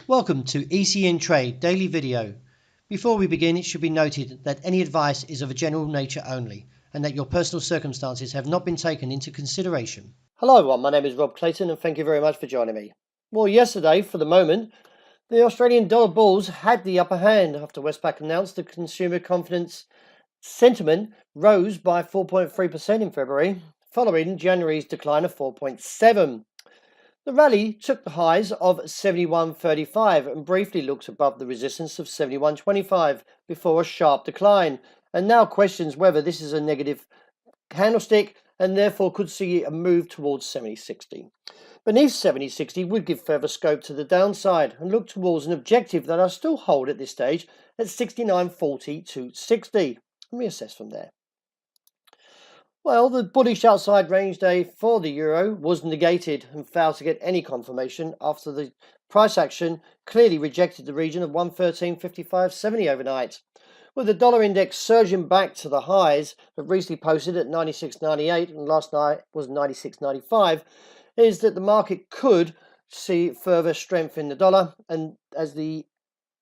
Welcome to ECN Trade Daily Video. Before we begin, it should be noted that any advice is of a general nature only and that your personal circumstances have not been taken into consideration. Hello everyone, my name is Rob Clayton and thank you very much for joining me. Well, yesterday, for the moment, the Australian dollar bulls had the upper hand after Westpac announced the consumer confidence sentiment rose by 4.3% in February, following January's decline of 4.7%. The rally took the highs of 71.35 and briefly looked above the resistance of 71.25 before a sharp decline, and now questions whether this is a negative candlestick and therefore could see a move towards 70.60. Beneath 70.60 would give further scope to the downside and look towards an objective that I still hold at this stage at 69.40 to 60 and reassess from there. Well, the bullish outside range day for the euro was negated and failed to get any confirmation after the price action clearly rejected the region of 113.55.70 overnight. With the dollar index surging back to the highs that recently posted at 96.98 and last night was 96.95, is that the market could see further strength in the dollar, and as the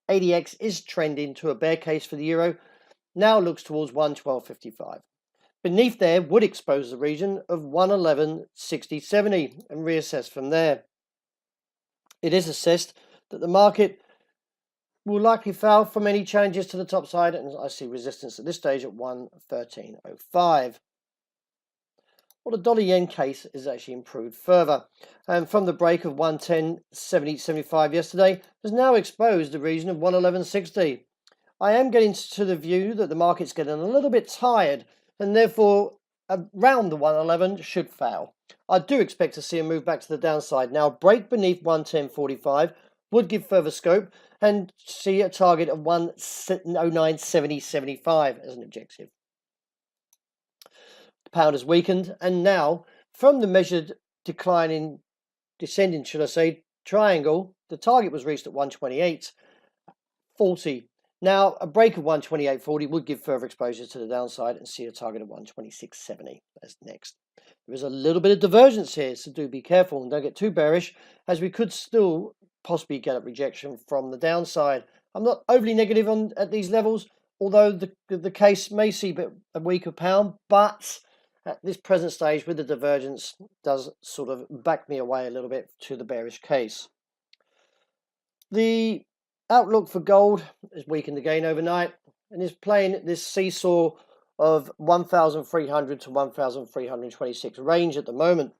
ADX is trending to a bear case for the euro, now looks towards 112.55. Beneath there would expose the region of 111.60.70 and reassess from there. It is assessed that the market will likely fail from any challenges to the top side, and I see resistance at this stage at 113.05. Well, the dollar yen case is actually improved further, and from the break of 110.70.75 yesterday has now exposed the region of 111.60. I am getting to the view that the market's getting a little bit tired, and therefore around the 111 should fail. I do expect to see a move back to the downside. Now, a break beneath 110.45 would give further scope and see a target of 109.70.75 as an objective. The pound has weakened, and now from the measured descending, triangle, the target was reached at 128.40. Now, a break of 128.40 would give further exposure to the downside and see a target of 126.70 as next. There is a little bit of divergence here, so do be careful and don't get too bearish, as we could still possibly get a rejection from the downside. I'm not overly negative at these levels, although the case may see a weaker pound, but at this present stage with the divergence does sort of back me away a little bit to the bearish case. The outlook for gold is weakened again overnight and is playing this seesaw of 1,300 to 1,326 range at the moment.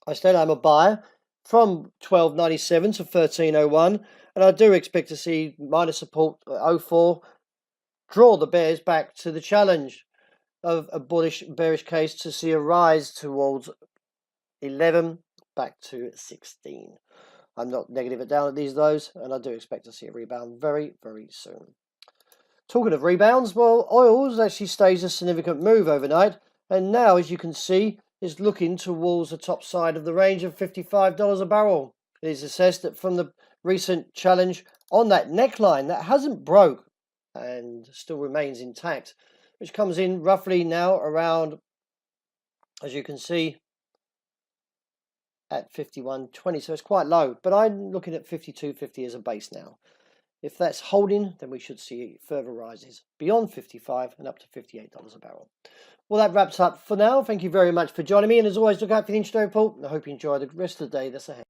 I said I'm a buyer from 12.97 to 13.01, and I do expect to see minor support at 0.4 draw the bears back to the challenge of a bearish case to see a rise towards 11 back to 16. I'm not negative down at these lows, and I do expect to see a rebound very, very soon. Talking of rebounds, well, oils actually staged a significant move overnight, and now, as you can see, is looking towards the top side of the range of $55 a barrel. It is assessed that from the recent challenge on that neckline that hasn't broke and still remains intact, which comes in roughly now around, as you can see, at 51.20, so it's quite low, but I'm looking at 52.50 as a base now. If that's holding, then we should see further rises beyond 55 and up to $58 a barrel. Well, that wraps up for now. Thank you very much for joining me, and as always, look out for the intraday report, and I hope you enjoy the rest of the day that's ahead.